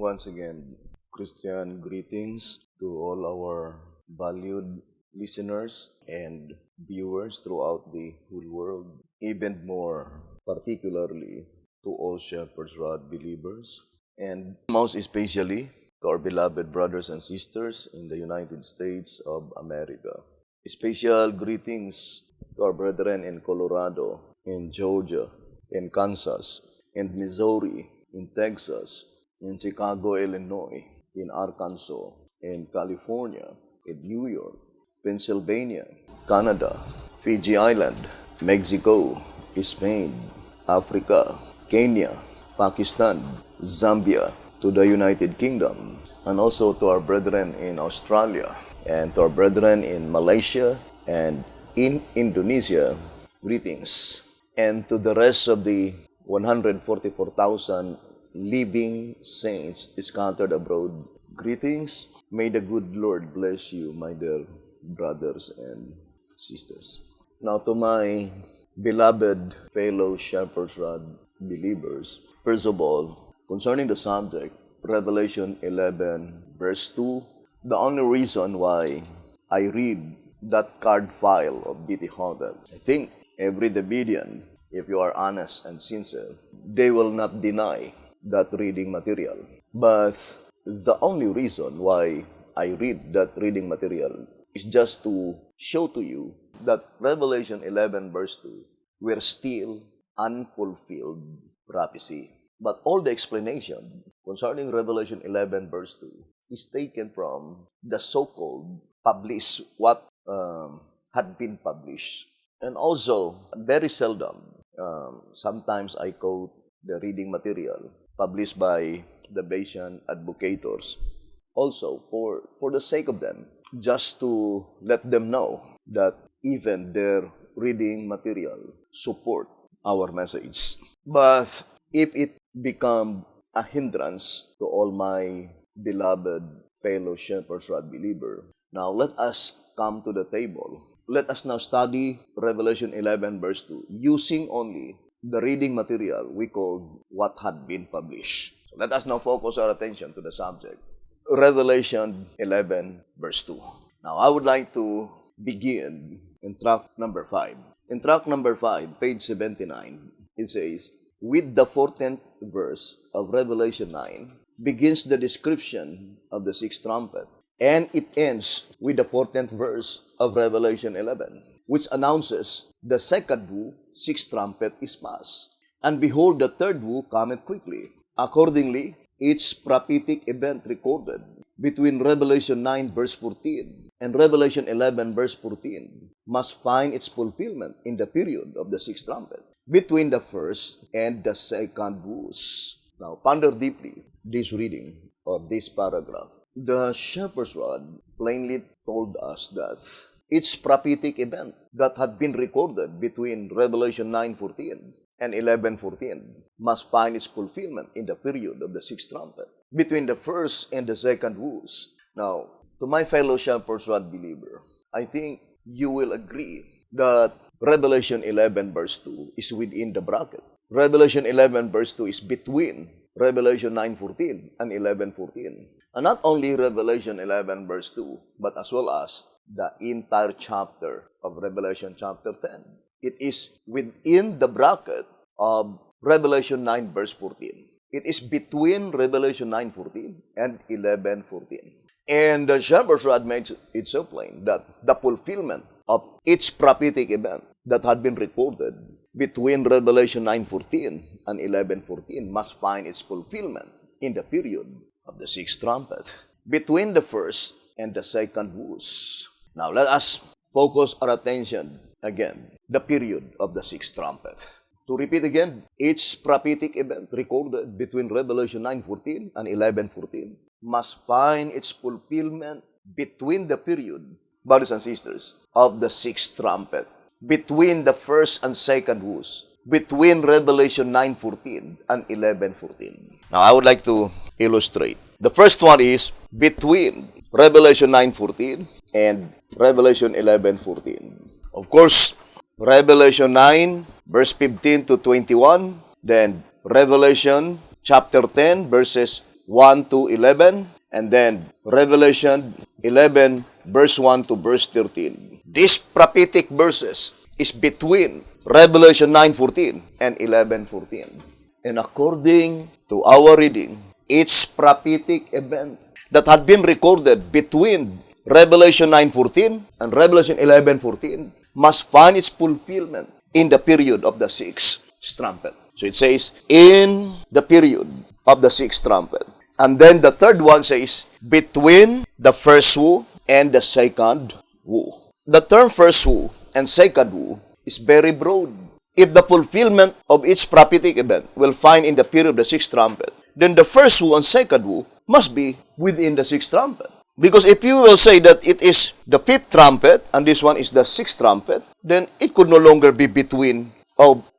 Once again, Christian greetings to all our valued listeners and viewers throughout the whole world, even more particularly to all Shepherd's Rod believers, and most especially to our beloved brothers and sisters in the United States of America. Special greetings to our brethren in Colorado, in Georgia, in Kansas, in Missouri, in Texas, in Chicago, Illinois, in Arkansas, in California, in New York, Pennsylvania, Canada, Fiji Island, Mexico, Spain, Africa, Kenya, Pakistan, Zambia, to the United Kingdom, and also to our brethren in Australia, and to our brethren in Malaysia and in Indonesia, greetings. And to the rest of the 144,000 living saints scattered abroad, greetings. May the good Lord bless you, my dear brothers and sisters. Now to my beloved fellow Shepherd's Rod believers, first of all, concerning the subject, Revelation 11, verse 2, the only reason why I read that card file of B.T. Hotel, I think every Davidian, if you are honest and sincere, they will not deny that reading material. But the only reason why I read that reading material is just to show to you that Revelation 11 verse 2 were still unfulfilled prophecy. But all the explanation concerning Revelation 11 verse 2 is taken from the so-called published, what had been published. And also, very seldom, sometimes I quote the reading material published by the Bayesian advocators. Also, for the sake of them, just to let them know that even their reading material support our message. But if it become a hindrance to all my beloved fellow Shepherd's Rod believer, now let us come to the table. Let us now study Revelation 11 verse 2 using only the reading material we call what had been published. So let us now focus our attention to the subject. Revelation 11 verse 2. Now I would like to begin in track number 5. In track number 5, page 79, it says, with the 14th verse of Revelation 9 begins the description of the sixth trumpet, and it ends with the 14th verse of Revelation 11, which announces the second woe, sixth trumpet is past. And behold, the third woe cometh quickly. Accordingly, each prophetic event recorded between Revelation 9 verse 14 and Revelation 11 verse 14 must find its fulfillment in the period of the sixth trumpet, between the first and the second woes. Now, ponder deeply this reading or this paragraph. The Shepherd's Rod plainly told us that each prophetic event that had been recorded between Revelation 9:14 and 11:14 must find its fulfillment in the period of the sixth trumpet, between the first and the second woes. Now, to my fellow Shepherd's Rod believer, I think you will agree that Revelation 11 verse 2 is within the bracket. Revelation 11 verse 2 is between Revelation 9:14 and 11:14. And not only Revelation 11 verse 2, but as well as the entire chapter of Revelation chapter 10. It is within the bracket of Revelation 9 verse 14. It is between Revelation 9:14 and 11:14. And the Shepherd's Rod makes it so plain that the fulfillment of each prophetic event that had been recorded between Revelation 9:14 and 11:14 must find its fulfillment in the period of the sixth trumpet, between the first and the second woes. Now let us focus our attention again, the period of the sixth trumpet. To repeat again, each prophetic event recorded between Revelation 9:14 and 11:14 must find its fulfillment between the period, brothers and sisters, of the sixth trumpet, between the first and second woes, between Revelation 9:14 and 11:14. Now I would like to illustrate. The first one is between Revelation 9:14 and Revelation 11:14. Of course, Revelation 9 verse 15 to 21, then Revelation chapter 10 verses 1 to 11, and then Revelation 11, verse 1 to verse 13. These prophetic verses is between Revelation 9:14 and 11:14. And according to our reading, each prophetic event that had been recorded between Revelation 9:14 and Revelation 11:14 must find its fulfillment in the period of the sixth trumpet. So it says, in the period of the sixth trumpet. And then the third one says, between the first woe and the second woe. The term first woe and second woe is very broad. If the fulfillment of each prophetic event will find in the period of the sixth trumpet, then the first woe and second woe must be within the sixth trumpet. Because if you will say that it is the fifth trumpet and this one is the sixth trumpet, then it could no longer be between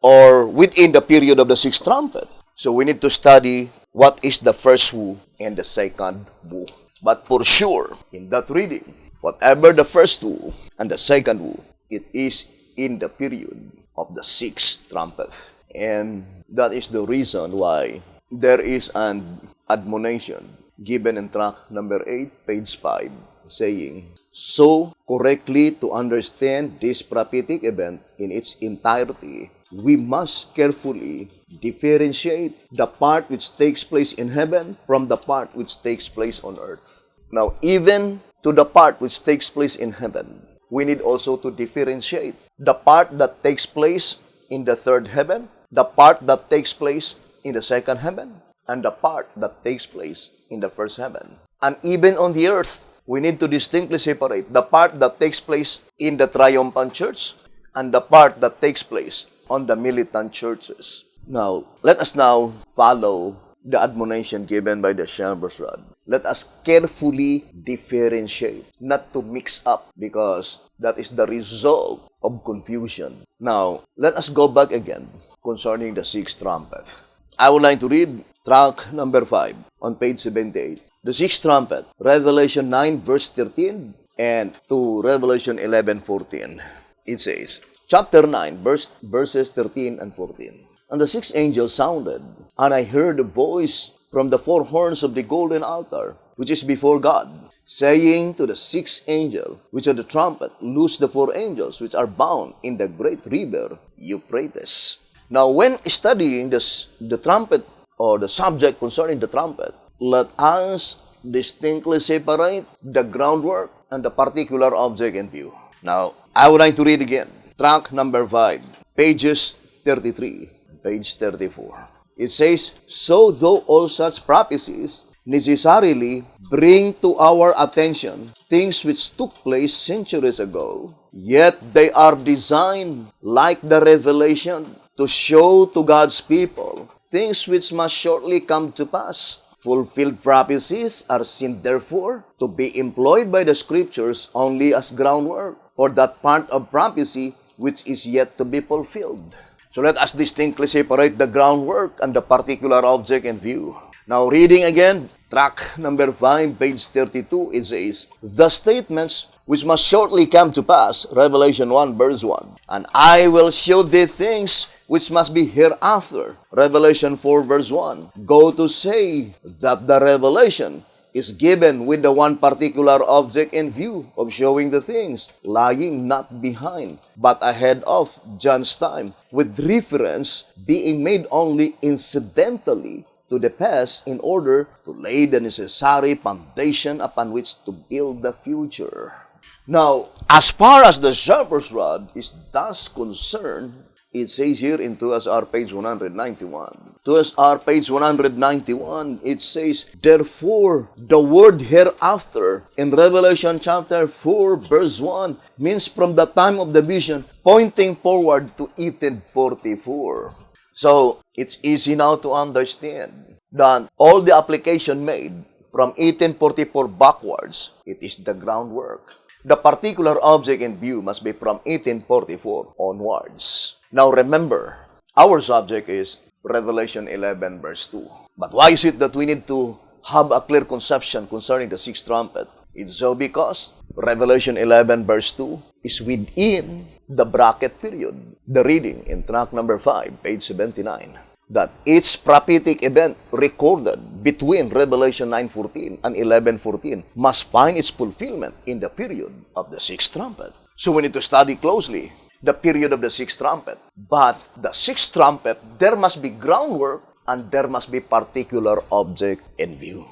or within the period of the sixth trumpet. So we need to study what is the first woe and the second woe. But for sure, in that reading, whatever the first woe and the second woe, it is in the period of the sixth trumpet. And that is the reason why there is an admonition given in track number 8, page 5, saying, so correctly to understand this prophetic event in its entirety, we must carefully differentiate the part which takes place in heaven from the part which takes place on earth. Now, even to the part which takes place in heaven, we need also to differentiate the part that takes place in the third heaven, the part that takes place in the second heaven, and the part that takes place in the first heaven. And even on the earth, we need to distinctly separate the part that takes place in the triumphant church and the part that takes place on the militant churches. Now, let us now follow the admonition given by the shepherd's rod. Let us carefully differentiate, not to mix up, because that is the result of confusion. Now, let us go back again concerning the sixth trumpet. I would like to read track number 5 on page 78. The sixth trumpet, Revelation 9 verse 13 and to Revelation 11:14. It says, chapter 9 verses 13 and 14. And the sixth angel sounded, and I heard a voice from the four horns of the golden altar, which is before God, saying to the sixth angel, which are the trumpet, loose the four angels which are bound in the great river Euphrates. Now, when studying the trumpet or the subject concerning the trumpet, let us distinctly separate the groundwork and the particular object in view. Now, I would like to read again. Track number 5, pages 33, page 34. It says, so though all such prophecies necessarily bring to our attention things which took place centuries ago, yet they are designed, like the revelation, to show to God's people things which must shortly come to pass. Fulfilled prophecies are seen, therefore, to be employed by the Scriptures only as groundwork for that part of prophecy which is yet to be fulfilled. So let us distinctly separate the groundwork and the particular object in view. Now, reading again, track number 5, page 32, it says, the statements which must shortly come to pass, Revelation 1, verse 1, and I will show thee things which must be hereafter, Revelation 4, verse 1, go to say that the revelation is given with the one particular object in view of showing the things lying not behind, but ahead of John's time, with reference being made only incidentally to the past in order to lay the necessary foundation upon which to build the future. Now, as far as the shepherd's rod is thus concerned, it says here in 2SR page 191. 2SR page 191, it says, therefore, the word hereafter in Revelation chapter 4, verse 1, means from the time of the vision, pointing forward to 1844. So, it's easy now to understand that all the application made from 1844 backwards, it is the groundwork. The particular object in view must be from 1844 onwards. Now remember, our subject is Revelation 11 verse 2. But why is it that we need to have a clear conception concerning the sixth trumpet? It's so because Revelation 11 verse 2 is within the bracket period. The reading in track number 5, page 79. that each prophetic event recorded between Revelation 9:14 and 11:14 must find its fulfillment in the period of the sixth trumpet. So we need to study closely the period of the sixth trumpet. But the sixth trumpet, there must be groundwork and there must be particular object in view.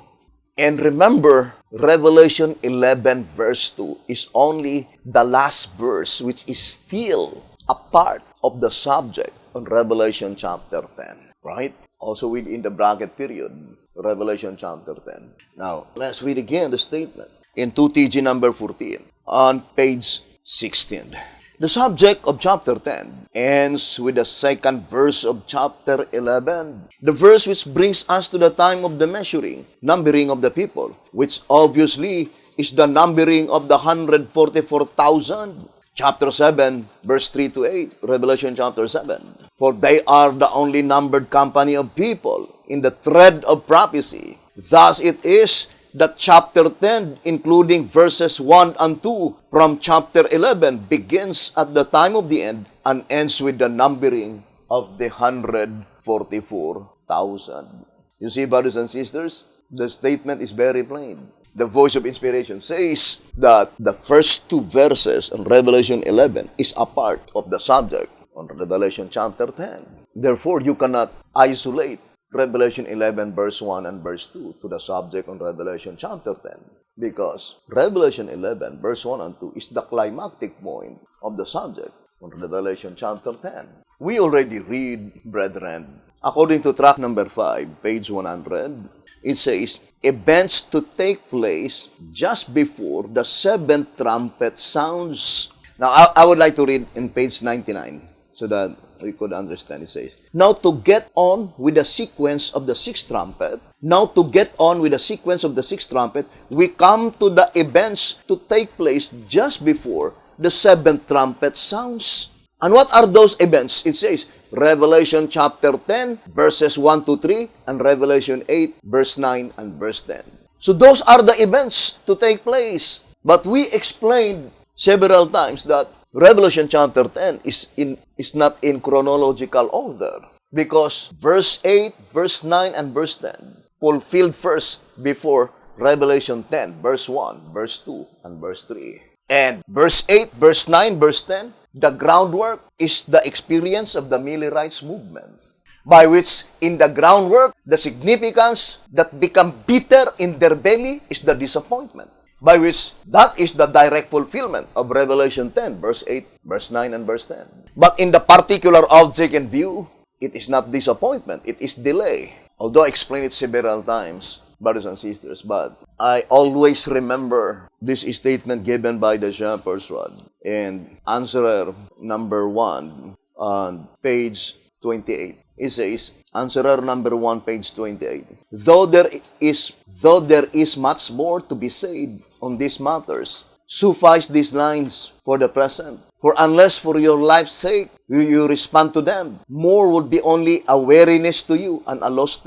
And remember, Revelation 11 verse 2 is only the last verse which is still a part of the subject on Revelation chapter 10. Right? Also within the bracket period, Revelation chapter 10. Now, let's read again the statement in 2TG number 14 on page 16. The subject of chapter 10 ends with the second verse of chapter 11, the verse which brings us to the time of the measuring, numbering of the people, which obviously is the numbering of the 144,000. Chapter 7, verse 3 to 8, Revelation chapter 7. For they are the only numbered company of people in the thread of prophecy. Thus it is that chapter 10, including verses 1 and 2 from chapter 11, begins at the time of the end and ends with the numbering of the 144,000. You see, brothers and sisters, the statement is very plain. The voice of inspiration says that the first two verses in Revelation 11 is a part of the subject on Revelation chapter 10. Therefore, you cannot isolate Revelation 11 verse 1 and verse 2 to the subject on Revelation chapter 10, because Revelation 11 verse 1 and 2 is the climactic point of the subject on Revelation chapter 10. We already read, brethren, according to track number 5, page 100, it says, events to take place just before the seventh trumpet sounds. Now, I would like to read in page 99 so that we could understand. It says, now to get on with the sequence of the sixth trumpet, we come to the events to take place just before the seventh trumpet sounds. And what are those events? It says, Revelation chapter 10, verses 1 to 3, and Revelation 8, verse 9 and verse 10. So those are the events to take place. But we explained several times that Revelation chapter 10 is not in chronological order, because verse 8, verse 9, and verse 10 fulfilled first before Revelation 10, verse 1, verse 2, and verse 3. And verse 8, verse 9, verse 10, the groundwork is the experience of the Millerites movement, by which in the groundwork, the significance that become bitter in their belly is the disappointment, by which that is the direct fulfillment of Revelation 10, verse 8, verse 9, and verse 10. But in the particular object in view, it is not disappointment, it is delay. Although I explained it several times, brothers and sisters, but I always remember this statement given by the shepherd's rod in answerer number 1 on page 28. It says, answerer number 1, page 28. Though there is much more to be said on these matters, suffice these lines for the present. For unless for your life's sake you respond to them, more would be only a weariness to you and a loss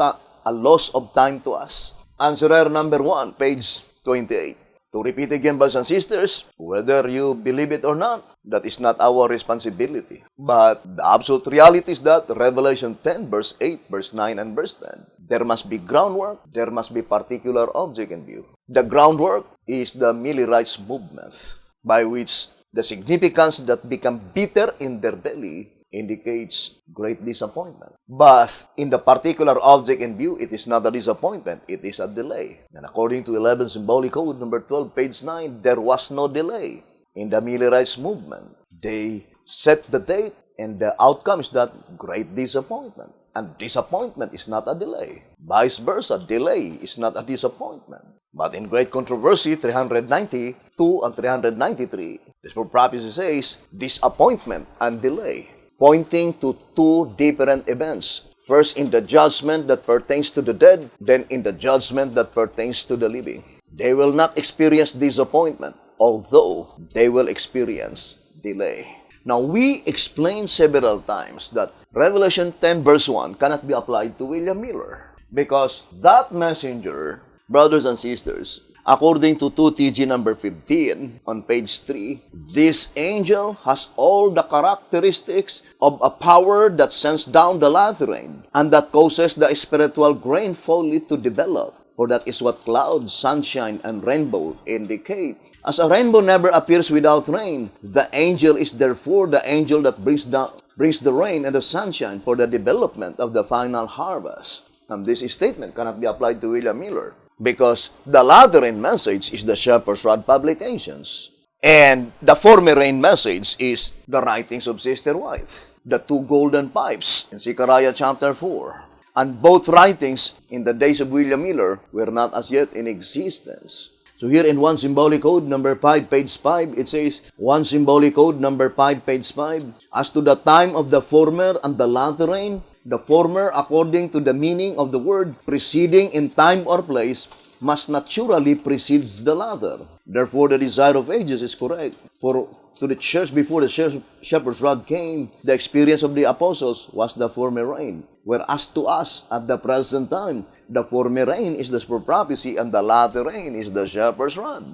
of time to us. Answerer number 1, page 28. To repeat again, brothers and sisters, whether you believe it or not, that is not our responsibility. But the absolute reality is that Revelation 10, verse 8, verse 9, and verse 10, there must be groundwork, there must be particular object in view. The groundwork is the Millerites movement, by which the significance that become bitter in their belly indicates great disappointment. But in the particular object in view, it is not a disappointment, it is a delay. And according to 11 Symbolic Code, number 12, page 9, there was no delay in the Millerites movement. They set the date, and the outcome is that great disappointment. And disappointment is not a delay. Vice versa, delay is not a disappointment. But in Great Controversy 392 and 393, this prophecy says disappointment and delay, pointing to two different events. First, in the judgment that pertains to the dead, then in the judgment that pertains to the living. They will not experience disappointment, although they will experience delay. Now, we explained several times that Revelation 10 verse 1 cannot be applied to William Miller, because that messenger, brothers and sisters, According to 2TG number 15 on page 3, this angel has all the characteristics of a power that sends down the latter rain and that causes the spiritual grain folly to develop. For that is what clouds, sunshine, and rainbow indicate. As a rainbow never appears without rain, the angel is therefore the angel that brings the rain and the sunshine for the development of the final harvest. This statement cannot be applied to William Miller because the latter rain message is the Shepherd's Rod publications. And the former rain message is the writings of Sister White, the two golden pipes in Zechariah chapter 4. And both writings in the days of William Miller were not as yet in existence. So here in 1 Symbolic Code number 5, page 5, it says, 1 Symbolic Code number 5, page 5, as to the time of the former and the latter rain, the former, according to the meaning of the word, preceding in time or place, must naturally precede the latter. Therefore, the desire of ages is correct. For to the church before the Shepherd's Rod came, the experience of the apostles was the former rain. Whereas to us, at the present time, the former rain is the spur prophecy and the latter rain is the Shepherd's Rod.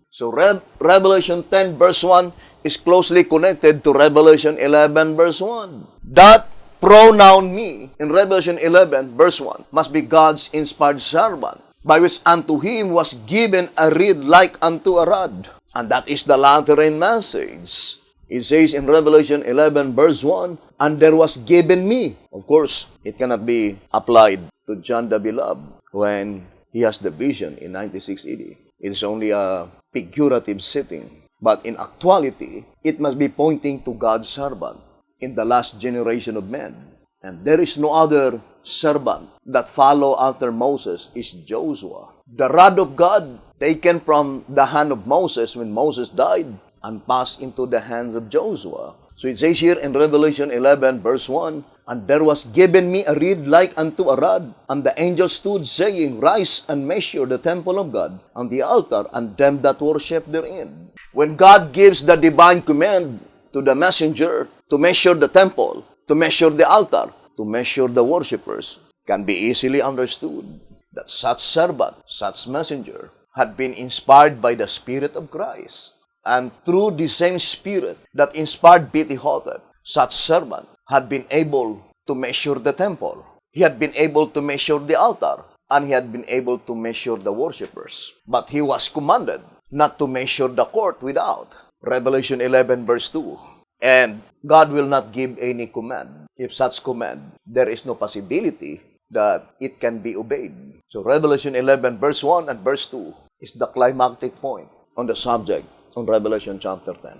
So Revelation 10 verse 1 is closely connected to Revelation 11 verse 1. That pronoun me in Revelation 11 verse 1 must be God's inspired servant, by which unto him was given a reed like unto a rod. And that is the latter rain message. It says in Revelation 11 verse 1, and there was given me. Of course, it cannot be applied to John the Beloved when he has the vision in 96 AD. It is only a figurative setting. But in actuality, it must be pointing to God's servant in the last generation of men. And there is no other servant that follow after Moses is Joshua. The rod of God taken from the hand of Moses when Moses died and passed into the hands of Joshua. So it says here in Revelation 11 verse 1, and there was given me a reed like unto a rod, and the angel stood, saying, rise and measure the temple of God, and the altar, and them that worship therein. When God gives the divine command to the messenger to measure the temple, to measure the altar, to measure the worshippers, can be easily understood that such servant, such messenger, had been inspired by the Spirit of Christ. And through the same Spirit that inspired B.T. Hotep, such servant had been able to measure the temple. He had been able to measure the altar, and he had been able to measure the worshippers. But he was commanded not to measure the court without. Revelation 11 verse 2. And God will not give any command. If such command, there is no possibility that it can be obeyed. So Revelation 11 verse 1 and verse 2 is the climactic point on the subject on Revelation chapter 10.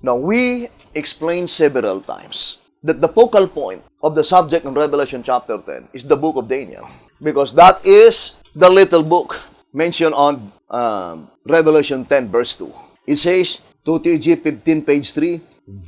Now we explained several times that the focal point of the subject in Revelation chapter 10 is the book of Daniel, because that is the little book mentioned on Revelation 10 verse 2. It says, 2TG 15 page 3,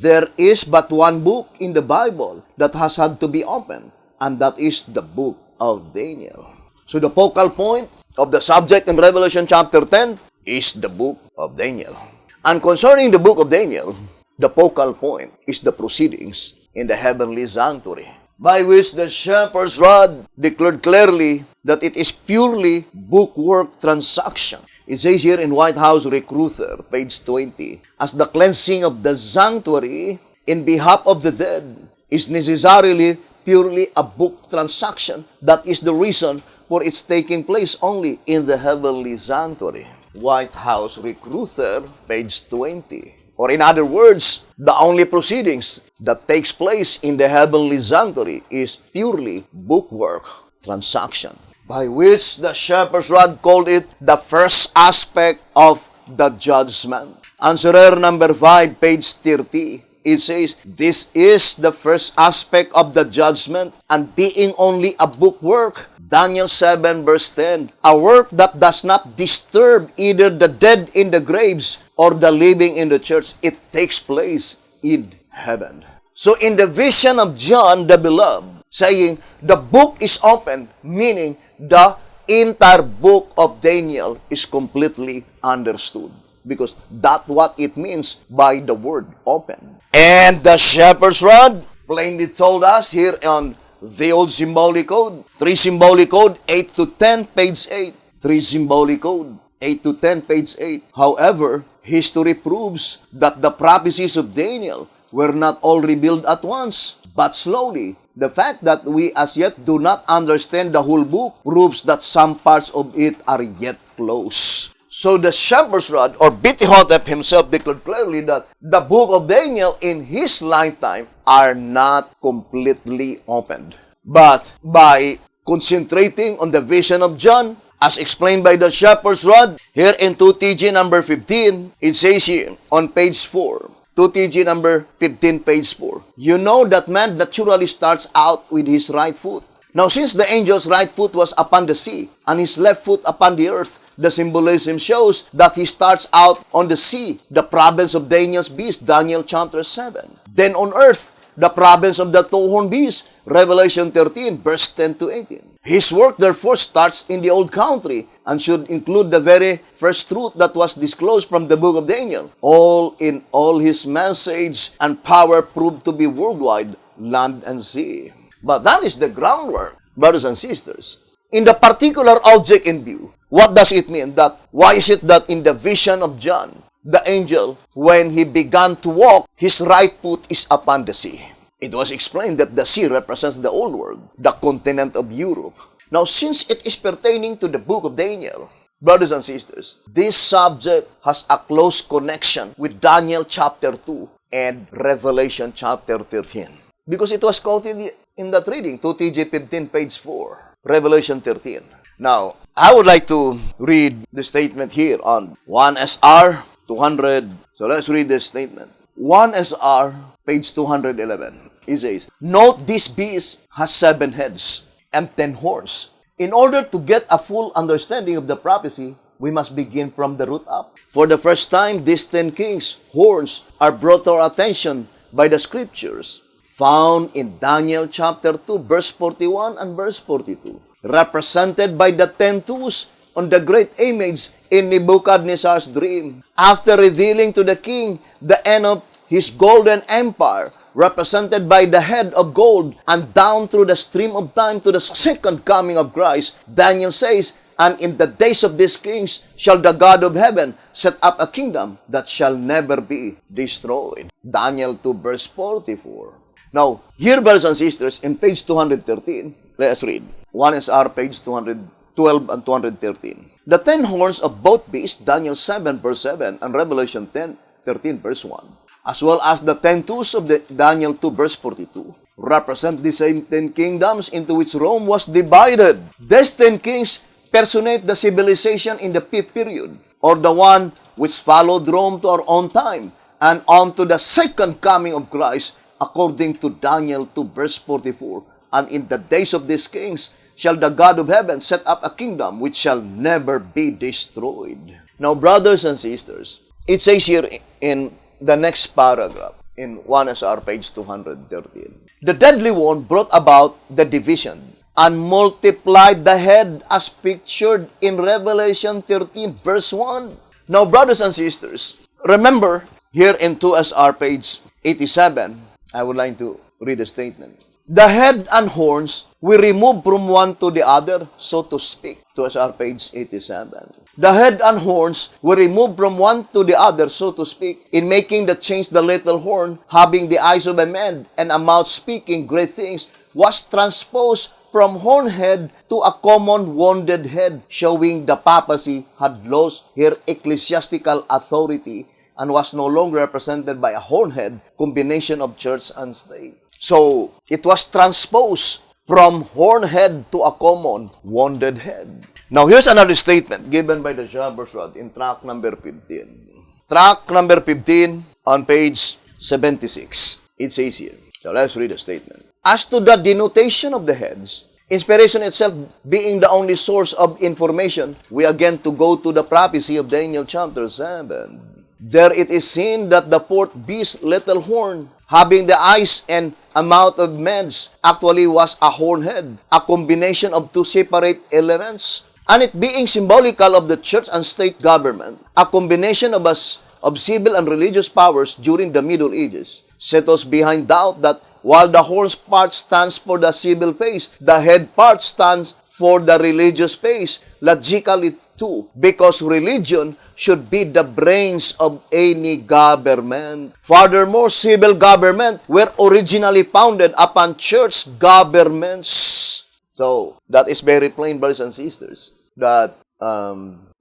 there is but one book in the Bible that has had to be opened, and that is the book of Daniel. So the focal point of the subject in Revelation chapter 10 is the book of Daniel. And concerning the book of Daniel, the focal point is the proceedings in the heavenly sanctuary, by which the Shepherd's Rod declared clearly that it is purely bookwork transaction. It says here in White House Recruiter, page 20, as the cleansing of the sanctuary in behalf of the dead is necessarily purely a book transaction, that is the reason for its taking place only in the heavenly sanctuary. White House Recruiter, page 20. Or in other words, the only proceedings that takes place in the heavenly sanctuary is purely bookwork transaction, by which the Shepherd's Rod called it the first aspect of the judgment. Answerer number 5, page 30. It says, this is the first aspect of the judgment, and being only a bookwork, Daniel 7 verse 10, a work that does not disturb either the dead in the graves or the living in the church, it takes place in heaven. So in the vision of John the Beloved, saying, the book is open, meaning the entire book of Daniel is completely understood, because that's what it means by the word open. And the Shepherd's Rod plainly told us here on the old symbolic code, 3 symbolic code, 8 to 10, page 8. 3 symbolic code, 8 to 10, page 8. However, history proves that the prophecies of Daniel were not all revealed at once, but slowly. The fact that we as yet do not understand the whole book proves that some parts of it are yet closed. So the shepherd's rod, or Bitihotep himself, declared clearly that the book of Daniel in his lifetime are not completely opened. But by concentrating on the vision of John, as explained by the shepherd's rod, here in 2TG number 15, it says here on page 4, 2TG number 15, page 4, you know that man naturally starts out with his right foot. Now, since the angel's right foot was upon the sea, and his left foot upon the earth, the symbolism shows that he starts out on the sea, the province of Daniel's beast, Daniel chapter 7. Then on earth, the province of the two-horned beast, Revelation 13, verse 10 to 18. His work, therefore, starts in the old country and should include the very first truth that was disclosed from the book of Daniel. All in all, his message and power proved to be worldwide, land and sea. But that is the groundwork, brothers and sisters. In the particular object in view, what does it mean? Why is it that in the vision of John, the angel, when he began to walk, his right foot is upon the sea? It was explained that the sea represents the old world, the continent of Europe. Now, since it is pertaining to the book of Daniel, brothers and sisters, this subject has a close connection with Daniel chapter 2 and Revelation chapter 13. Because it was quoted in that reading, 2TG 15, page 4, Revelation 13. Now, I would like to read the statement here on 1SR 200. So let's read this statement. 1SR, page 211. It says, note this beast has 7 heads and 10 horns. In order to get a full understanding of the prophecy, we must begin from the root up. For the first time, these 10 kings' horns are brought to our attention by the scriptures, found in Daniel chapter 2, verse 41 and verse 42, represented by the 10 toes on the great image in Nebuchadnezzar's dream. After revealing to the king the end of his golden empire, represented by the head of gold, and down through the stream of time to the second coming of Christ, Daniel says, and in the days of these kings shall the God of heaven set up a kingdom that shall never be destroyed. Daniel 2, verse 44. Now, here, brothers and sisters, in page 213, let's read. 1SR, page 212 and 213. The 10 horns of both beasts, Daniel 7, verse 7, and Revelation 13, verse 1, as well as the 10 toes of Daniel 2, verse 42, represent the same 10 kingdoms into which Rome was divided. These 10 kings personate the civilization in the 5th period, or the one which followed Rome to our own time, and on to the second coming of Christ, according to Daniel 2, verse 44. And in the days of these kings shall the God of heaven set up a kingdom which shall never be destroyed. Now, brothers and sisters, it says here in the next paragraph, in 1SR, page 213, the deadly one brought about the division and multiplied the head as pictured in Revelation 13, verse 1. Now, brothers and sisters, remember, here in 2SR, page 87, I would like to read a statement. The head and horns we remove from one to the other, so to speak. 2SR, page 87. The head and horns were removed from one to the other, so to speak, in making the change. The little horn, having the eyes of a man and a mouth speaking great things, was transposed from horn head to a common wounded head, showing the papacy had lost her ecclesiastical authority and was no longer represented by a horn head, combination of church and state. So, it was transposed from horn head to a common wounded head. Now, here's another statement given by the shepherd's rod in track number 15. Track number 15 on page 76. It says here. So, let's read the statement. As to the denotation of the heads, inspiration itself being the only source of information, we again to go to the prophecy of Daniel chapter 7. There it is seen that the fourth beast, little horn, having the eyes and a mouth of man's, actually was a horn head, a combination of two separate elements, and it being symbolical of the church and state government, a combination of civil and religious powers during the Middle Ages, set us behind doubt that while the horns part stands for the civil phase, the head part stands for the religious phase, logically too, because religion should be the brains of any government. Furthermore, civil government were originally founded upon church governments. So, that is very plain, brothers and sisters, that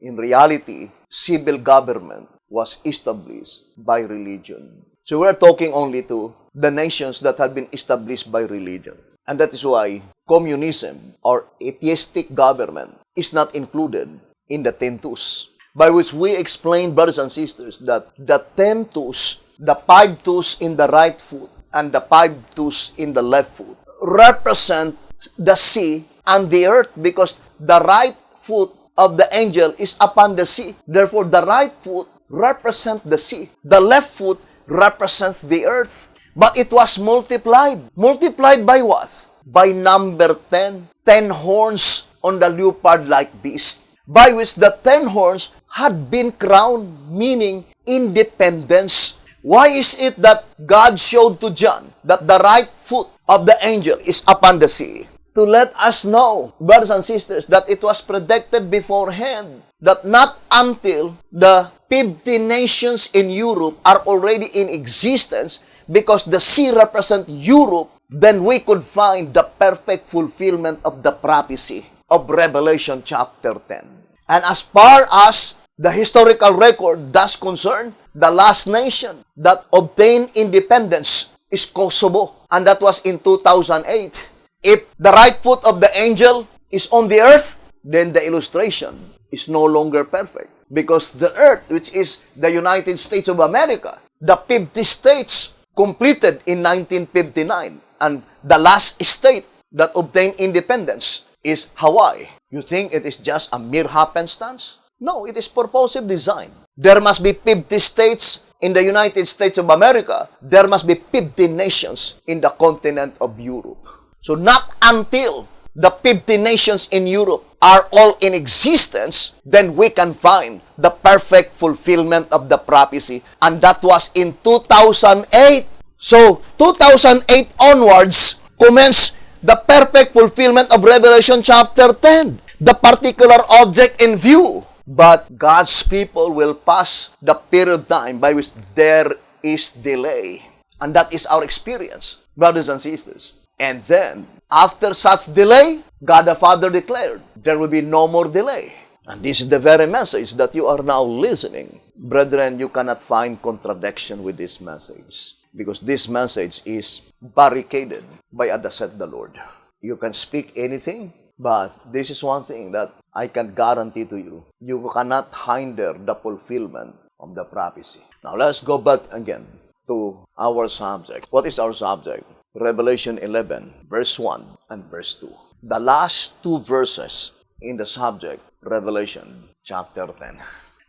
in reality, civil government was established by religion. So, we're talking only to the nations that had been established by religion. And that is why communism or atheistic government is not included in the 10 toes. By which we explain, brothers and sisters, that the 10 toes, the 5 toes in the right foot and the 5 toes in the left foot, represent the sea and the earth, because the right foot of the angel is upon the sea. Therefore, the right foot represents the sea. The left foot represents the earth. But it was multiplied. Multiplied by what? By number 10. 10 horns on the leopard-like beast, by which the 10 horns had been crowned, meaning independence. Why is it that God showed to John that the right foot of the angel is upon the sea? To let us know, brothers and sisters, that it was predicted beforehand that not until the 50 nations in Europe are already in existence, because the sea represents Europe, then we could find the perfect fulfillment of the prophecy of Revelation chapter 10. And as far as the historical record does concern, the last nation that obtained independence is Kosovo, and that was in 2008. If the right foot of the angel is on the earth, then the illustration is no longer perfect. Because the earth, which is the United States of America, the 50 states completed in 1959, and the last state that obtained independence is Hawaii. You think it is just a mere happenstance? No, it is purposive design. There must be 50 states in the United States of America. There must be 50 nations in the continent of Europe. So not until the 50 nations in Europe are all in existence, then we can find the perfect fulfillment of the prophecy. And that was in 2008. So, 2008 onwards, commence the perfect fulfillment of Revelation chapter 10. The particular object in view. But God's people will pass the period of time by which there is delay. And that is our experience, brothers and sisters. And then, after such delay, God the Father declared, there will be no more delay. And this is the very message that you are now listening. Brethren, you cannot find contradiction with this message, because this message is barricaded by thus saith the Lord. You can speak anything, but this is one thing that I can guarantee to you. You cannot hinder the fulfillment of the prophecy. Now, let's go back again to our subject. What is our subject? Revelation 11, verse 1 and verse 2. The last two verses in the subject, Revelation chapter 10.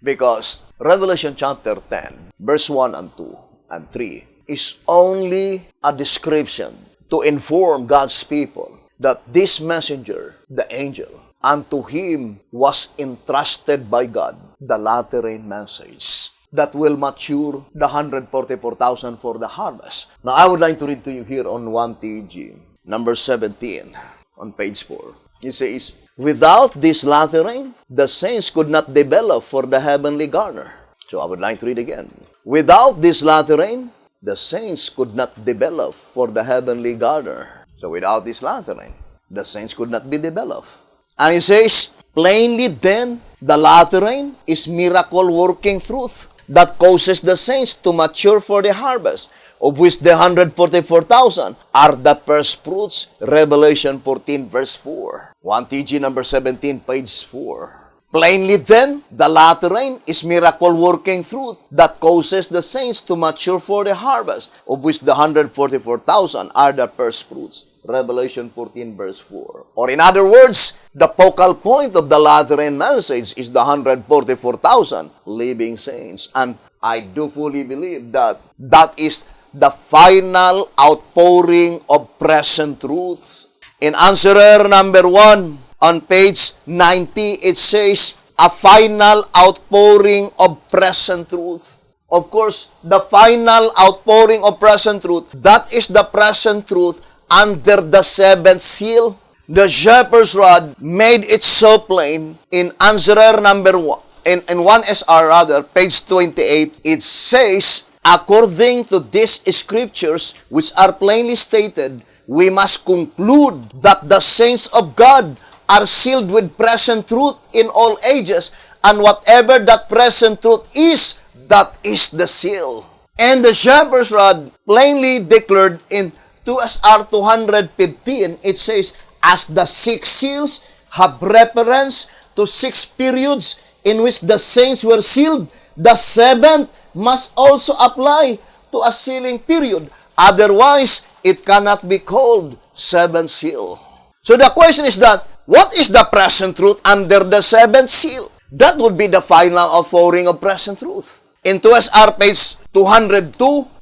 Because Revelation chapter 10, verse 1 and 2 and 3 is only a description to inform God's people that this messenger, the angel, unto him was entrusted by God the latter rain message that will mature the 144,000 for the harvest. Now, I would like to read to you here on 1 TG, number 17, on page 4. It says, without this latter rain, the saints could not develop for the heavenly garner. So, I would like to read again. Without this latter rain, the saints could not develop for the heavenly garner. So, without this latter rain, the saints could not be developed. And it says, plainly then, the latter rain is miracle-working truth that causes the saints to mature for the harvest, of which the 144,000 are the first fruits. Revelation 14, verse 4. 1 TG number 17, page 4. Plainly then, the latter rain is miracle-working truth that causes the saints to mature for the harvest, of which the 144,000 are the first fruits. Revelation 14, verse 4. Or in other words, the focal point of the latter rain message is the 144,000 living saints. And I do fully believe that that is the final outpouring of present truth. In answerer number 1, on page 90, it says, a final outpouring of present truth. Of course, the final outpouring of present truth, that is the present truth under the seventh seal. the shepherd's rod made itself plain in answerer number 1. In 1SR rather, page 28, it says, according to these scriptures, which are plainly stated, we must conclude that the saints of God are sealed with present truth in all ages, and whatever that present truth is, that is the seal. And the shepherd's rod plainly declared in 2SR 215, it says, as the 6 seals have reference to 6 periods in which the saints were sealed, the 7th must also apply to a sealing period. Otherwise, it cannot be called 7th seal. So the question is that, what is the present truth under the 7th seal? That would be the final outpouring of present truth. In 2SR page 202,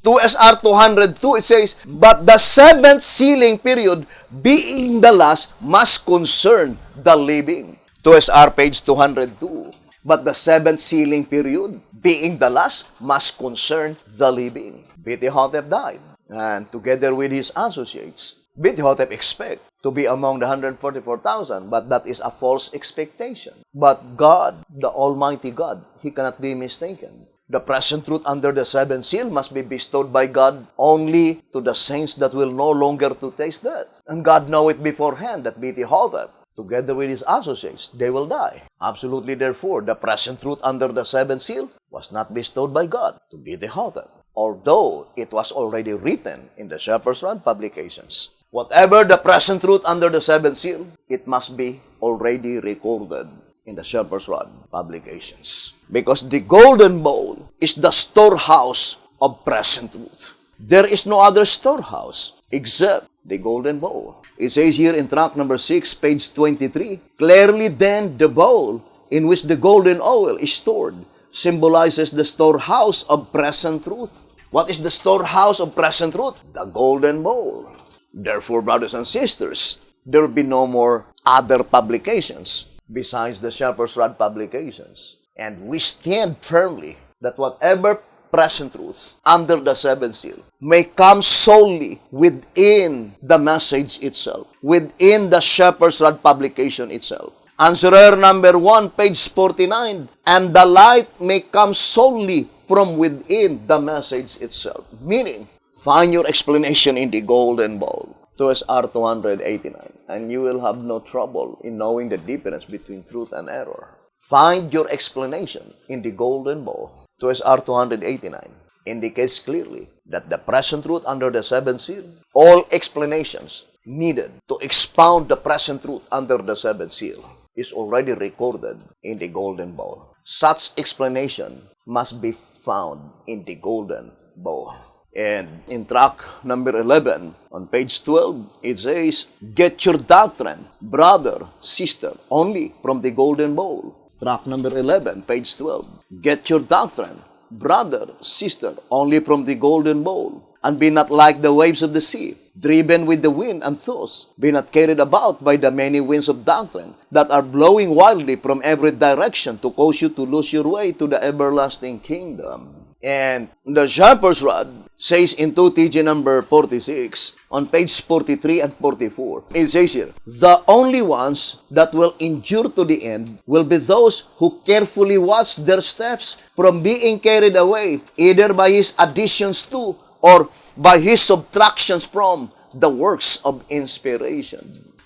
2SR 202, it says, but the 7th sealing period, being the last, must concern the living. 2SR page 202. But the 7th sealing period, being the last, must concern the living. Beti-Hotep died, and together with his associates, Beti-Hotep expect to be among the 144,000, but that is a false expectation. But God, the Almighty God, He cannot be mistaken. The present truth under the 7th seal must be bestowed by God only to the saints that will no longer to taste death. And God know it beforehand that Beti-Hotep, together with his associates, they will die. Absolutely, therefore, the present truth under the 7th seal was not bestowed by God to Beti-Hotep, although it was already written in the Shepherd's Rod publications. Whatever the present truth under the 7th seal, it must be already recorded in the Shepherd's Rod publications. Because the golden bowl is the storehouse of present truth. There is no other storehouse except the golden bowl. It says here in tract number 6, page 23, clearly then the bowl in which the golden oil is stored symbolizes the storehouse of present truth. What is the storehouse of present truth? The golden bowl. Therefore, brothers and sisters, there will be no more other publications besides the Shepherd's Rod publications. And we stand firmly that whatever present truth under the 7th seal may come solely within the message itself, within the Shepherd's Rod publication itself. Answerer number 1, page 49, and the light may come solely from within the message itself. Meaning, find your explanation in the golden bowl, 2SR 289, and you will have no trouble in knowing the difference between truth and error. Find your explanation in the golden bowl, 2SR 289, indicates clearly that the present truth under the 7th seal, all explanations needed to expound the present truth under the 7th seal is already recorded in the golden bowl. Such explanation must be found in the golden bowl. And in tract number 11, on page 12, it says, get your doctrine, brother, sister, only from the golden bowl. Tract number 11, page 12. Get your doctrine, brother, sister, only from the golden bowl. And be not like the waves of the sea, driven with the wind and tossed. Be not carried about by the many winds of doctrine that are blowing wildly from every direction to cause you to lose your way to the everlasting kingdom. And the Shepherd's Rod says in 2TG number 46, on page 43 and 44, it says here, the only ones that will endure to the end will be those who carefully watch their steps from being carried away, either by his additions to or by his subtractions from the works of inspiration.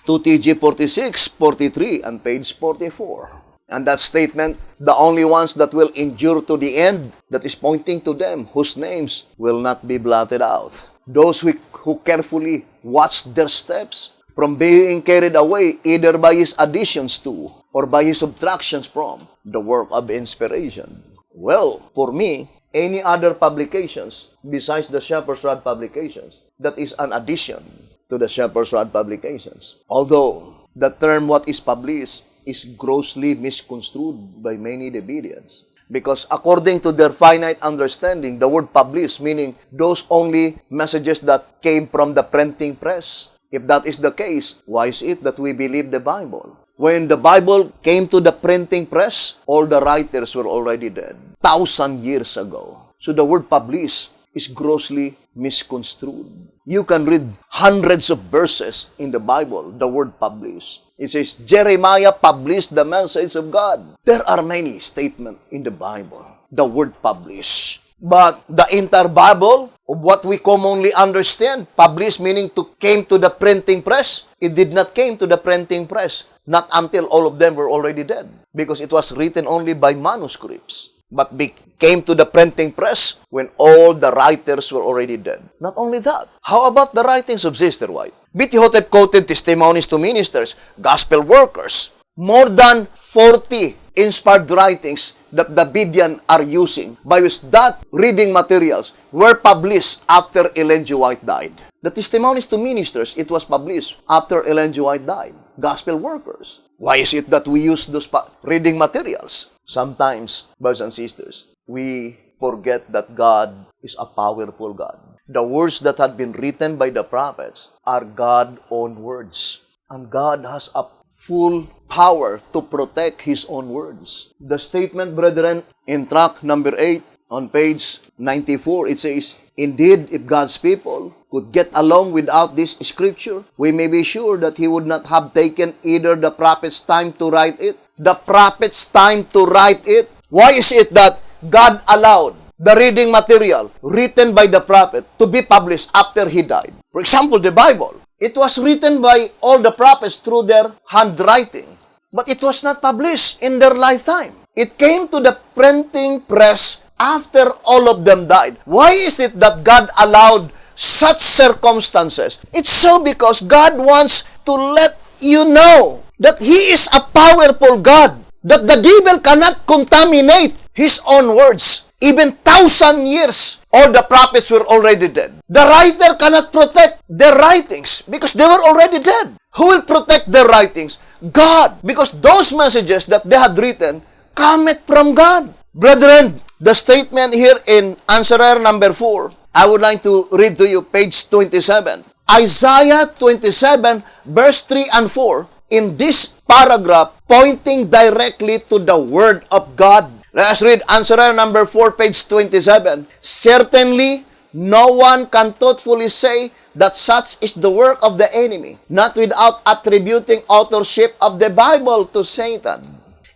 2TG 46, 43, and page 44. And that statement, the only ones that will endure to the end, that is pointing to them whose names will not be blotted out. Those who carefully watch their steps from being carried away either by his additions to or by his subtractions from the work of inspiration. Well, for me, any other publications besides the Shepherd's Rod publications, that is an addition to the Shepherd's Rod publications. Although the term what is published is grossly misconstrued by many deviants. Because according to their finite understanding, the word published, meaning those only messages that came from the printing press. If that is the case, why is it that we believe the Bible? When the Bible came to the printing press, all the writers were already dead, 1,000 years ago. So the word published is grossly misconstrued. You can read hundreds of verses in the Bible, the word publish. It says, Jeremiah published the message of God. There are many statements in the Bible, the word publish. But the entire Bible, what we commonly understand, publish meaning to came to the printing press. It did not came to the printing press, not until all of them were already dead, because it was written only by manuscripts. But came to the printing press when all the writers were already dead. Not only that, how about the writings of Sister White? B.T. Hotep quoted testimonies to ministers, gospel workers, more than 40 inspired writings that the Bidian are using, by which that reading materials were published after Ellen G. White died. The testimonies to ministers, it was published after Ellen G. White died. Gospel workers. Why is it that we use those reading materials? Sometimes, brothers and sisters, we forget that God is a powerful God. The words that had been written by the prophets are God's own words. And God has a full power to protect His own words. The statement, brethren, in tract number 8, on page 94, it says, Indeed, if God's people could get along without this scripture, we may be sure that He would not have taken either the prophet's time to write it, the prophet's time to write it. Why is it that God allowed the reading material written by the prophet to be published after he died? For example, the Bible. It was written by all the prophets through their handwriting, but it was not published in their lifetime. It came to the printing press after all of them died. Why is it that God allowed such circumstances? It's so because God wants to let you know that He is a powerful God, that the devil cannot contaminate His own words. Even 1,000 years, all the prophets were already dead. The writer cannot protect their writings because they were already dead. Who will protect their writings? God. Because those messages that they had written cometh from God. Brethren, the statement here in answerer number 4, I would like to read to you page 27. Isaiah 27, verse 3 and 4, in this paragraph, pointing directly to the Word of God. Let us read answerer number 4, page 27. Certainly, no one can thoughtfully say that such is the work of the enemy, not without attributing authorship of the Bible to Satan.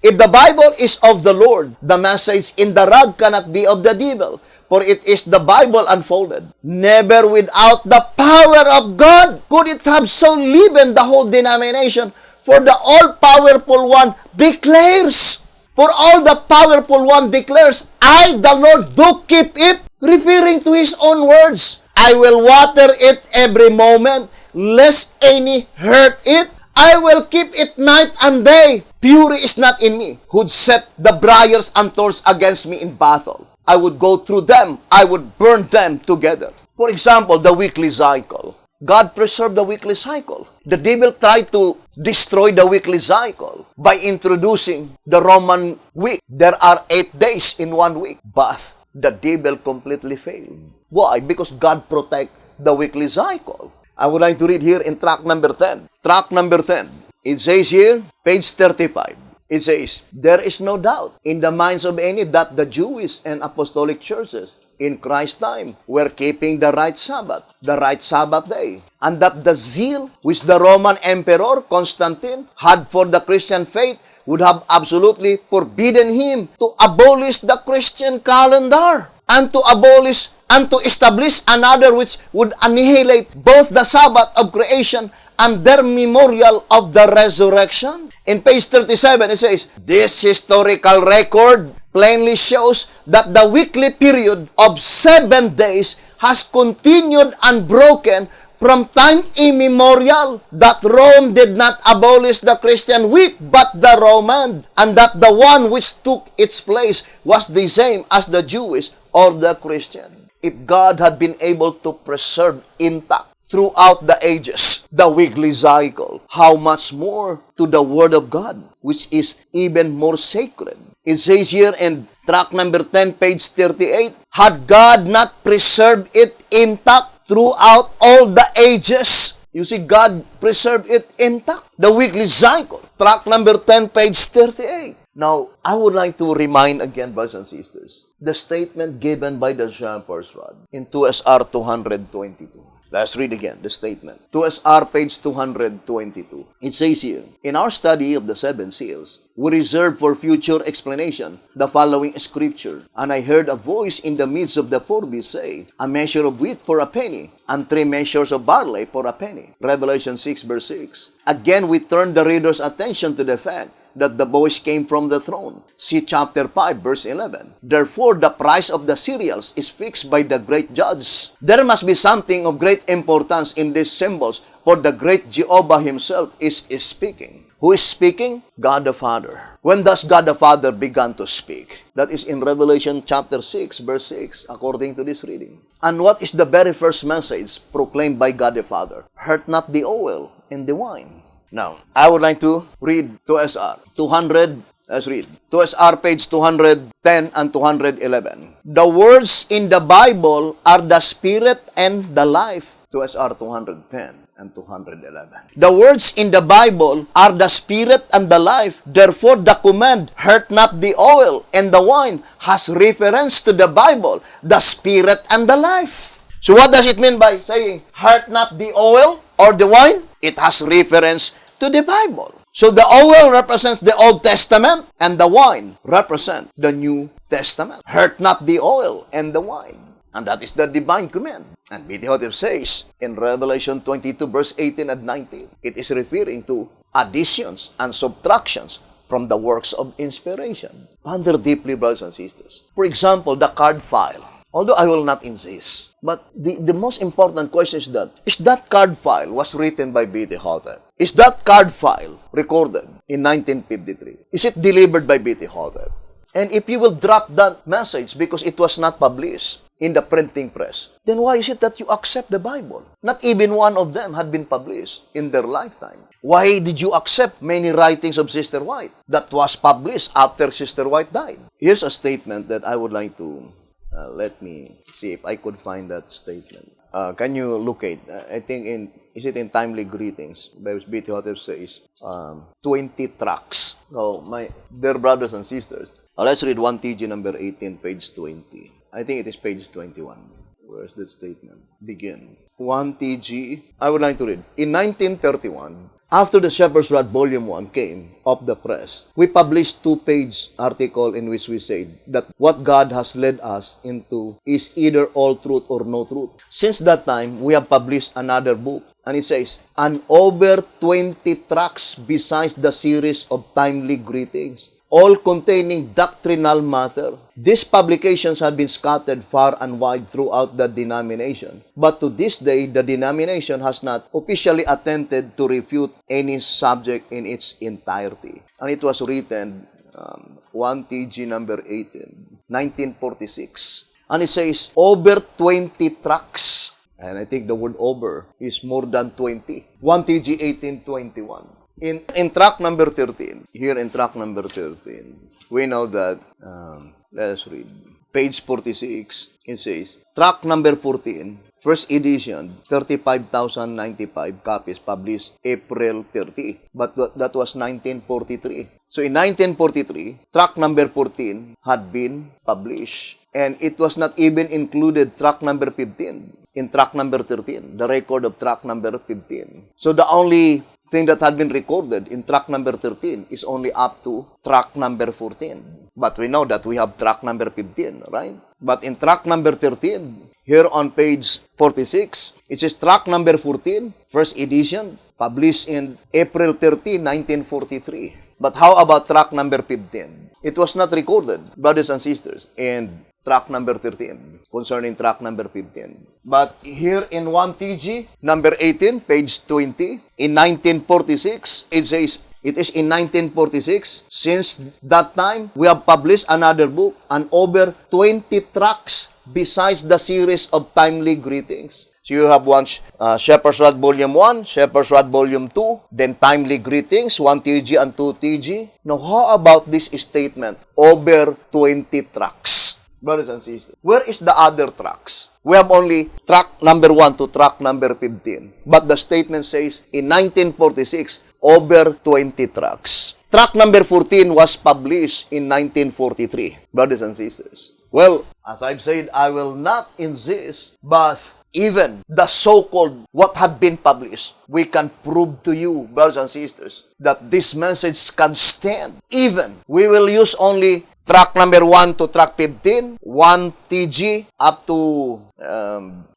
If the Bible is of the Lord, the message in the rod cannot be of the devil, for it is the Bible unfolded. Never without the power of God could it have so leavened the whole denomination, for the all-powerful one declares, for all the powerful one declares, I, the Lord, do keep it, referring to His own words. I will water it every moment, lest any hurt it. I will keep it night and day. Fury is not in me, who'd set the briars and thorns against me in battle. I would go through them. I would burn them together. For example, the weekly cycle. God preserved the weekly cycle. The devil tried to destroy the weekly cycle by introducing the Roman week. There are 8 days in 1 week, but the devil completely failed. Why? Because God protects the weekly cycle. I would like to read here in tract number 10. Tract number 10. It says here, page 35. It says, there is no doubt in the minds of any that the Jewish and apostolic churches in Christ's time were keeping the right Sabbath day, and that the zeal which the Roman Emperor Constantine had for the Christian faith would have absolutely forbidden him to abolish the Christian calendar and to establish another which would annihilate both the Sabbath of creation and their memorial of the resurrection. In page 37, it says, this historical record plainly shows that the weekly period of 7 days has continued unbroken from time immemorial, that Rome did not abolish the Christian week, but the Roman, and that the one which took its place was the same as the Jewish or the Christian. If God had been able to preserve intact throughout the ages the weekly cycle, how much more to the Word of God, which is even more sacred. It says here in tract number 10, page 38, had God not preserved it intact throughout all the ages? You see, God preserved it intact. The weekly cycle. Tract number 10, page 38. Now, I would like to remind again, brothers and sisters, the statement given by the Shepherd's Rod in 2SR 222. Let's read again the statement. 2SR page 222. It says here, in our study of the seven seals, we reserve for future explanation the following scripture. And I heard a voice in the midst of the four beasts say, a measure of wheat for a penny, and 3 measures of barley for a penny. Revelation 6 verse 6. Again, we turn the reader's attention to the fact that the voice came from the throne. See chapter 5, verse 11. Therefore, the price of the cereals is fixed by the great judge. There must be something of great importance in these symbols, for the great Jehovah himself is speaking. Who is speaking? God the Father. When does God the Father began to speak? That is in Revelation chapter 6, verse 6, according to this reading. And what is the very first message proclaimed by God the Father? Hurt not the oil and the wine. Now, I would like to read 2SR 200. Let's read 2SR page 210 and 211. The words in the Bible are the spirit and the life. 2SR 210 and 211. The words in the Bible are the spirit and the life. Therefore, the command, hurt not the oil and the wine, has reference to the Bible, the spirit and the life. So what does it mean by saying, hurt not the oil or the wine? It has reference to the Bible. So the oil represents the Old Testament and the wine represents the New Testament. Hurt not the oil and the wine. And that is the divine command. And B.T. Hotep says in Revelation 22 verse 18 and 19, it is referring to additions and subtractions from the works of inspiration. Ponder deeply, brothers and sisters. For example, the card file. Although I will not insist, but the most important question is that card file was written by B.T. Hotep? Is that card file recorded in 1953? Is it delivered by B.T. Hotep? And if you will drop that message because it was not published in the printing press, then why is it that you accept the Bible? Not even one of them had been published in their lifetime. Why did you accept many writings of Sister White that was published after Sister White died? Here's a statement that I would like to let me see if I could find that statement. Can you locate? I think is it in Timely Greetings? B.T. Hotep says 20 tracts. So, my dear brothers and sisters, let's read 1 TG number 18, page 20. I think it is page 21. Where's that statement? Begin. 1 TG. I would like to read. In 1931, after the Shepherd's Rod Volume 1 came off the press, we published 2-page article in which we said that what God has led us into is either all truth or no truth. Since that time, we have published another book, and it says, and over 20 tracts besides the series of Timely Greetings, all containing doctrinal matter. These publications have been scattered far and wide throughout the denomination. But to this day, the denomination has not officially attempted to refute any subject in its entirety. And it was written, 1 TG number 18, 1946. And it says, over 20 tracts. And I think the word over is more than 20. 1 TG 1821. In track number 13, here in track number 13, we know that, let's read, page 46, it says, track number 14, first edition, 35,095 copies published April 30, but that was 1943. So in 1943, track number 14 had been published, and it was not even included track number 15 in track number 13, the record of track number 15. So the only thing that had been recorded in track number 13 is only up to track number 14. But we know that we have track number 15, right? But in track number 13, here on page 46, it says track number 14, first edition, published in April 13, 1943. But how about track number 15? It was not recorded, brothers and sisters, in track number 13, concerning track number 15. But here in 1 TG, number 18, page 20, in 1946, it says, it is in 1946, since that time, we have published another book, and over 20 tracts besides the series of Timely Greetings. So you have one Shepherd's Rod Volume 1, Shepherd's Rod Volume 2, then Timely Greetings, 1 TG and 2 TG. Now, how about this statement, over 20 tracts? Brothers and sisters, where is the other tracts? We have only track number 1 to track number 15. But the statement says, in 1946, over 20 tracks. Track number 14 was published in 1943, brothers and sisters. Well, as I've said, I will not insist, but even the so-called what had been published, we can prove to you, brothers and sisters, that this message can stand. Even, we will use only track number 1 to track 15, 1 TG up to,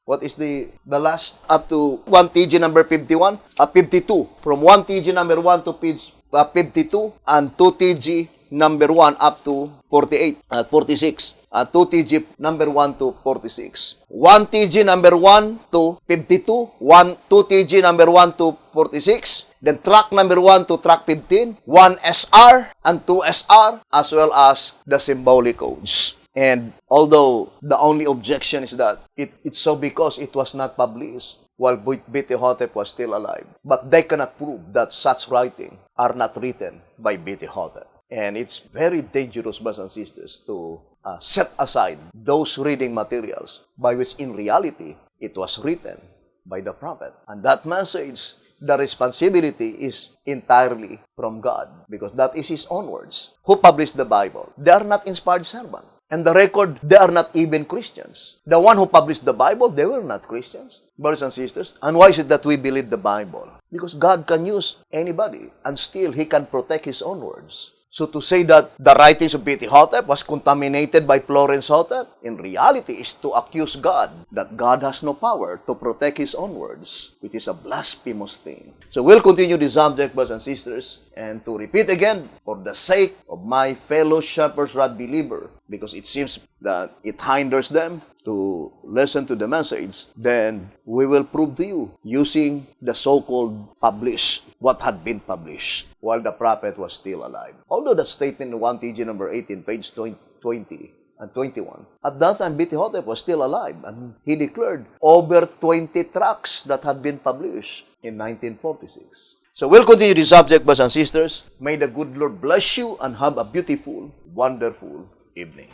what is the last? Up to 1 TG number 51, 52. From 1 TG number 1 to page 52, and 2 TG number 1 up to 48, 46. 2 TG number 1 to 46. 1 TG number 1 to 52. 2 TG number 1 to 46. Then track number 1 to track 15. 1 SR and 2 SR, as well as the symbolic codes. And although the only objection is that it's so because it was not published while B.T. Hotep was still alive. But they cannot prove that such writing are not written by B.T. Hotep. And it's very dangerous, brothers and sisters, to set aside those reading materials by which in reality it was written by the prophet. And that message, the responsibility is entirely from God, because that is His own words. Who published the Bible? They are not inspired servant. And the record, they are not even Christians. The one who published the Bible, they were not Christians, brothers and sisters. And why is it that we believe the Bible? Because God can use anybody, and still He can protect His own words. So to say that the writings of B.T. Hotep was contaminated by Florence Hotep, in reality is to accuse God that God has no power to protect His own words, which is a blasphemous thing. So we'll continue this subject, brothers and sisters, and to repeat again, for the sake of my fellow Shepherd's Rod believer, because it seems that it hinders them to listen to the message, then we will prove to you using the so-called published, what had been published while the prophet was still alive. Although that statement in 1 TG number 18, page 20 and 21, at that time B.T. Hotep was still alive, and he declared over 20 tracts that had been published in 1946. So we'll continue this subject, brothers and sisters. May the good Lord bless you and have a beautiful, wonderful evening.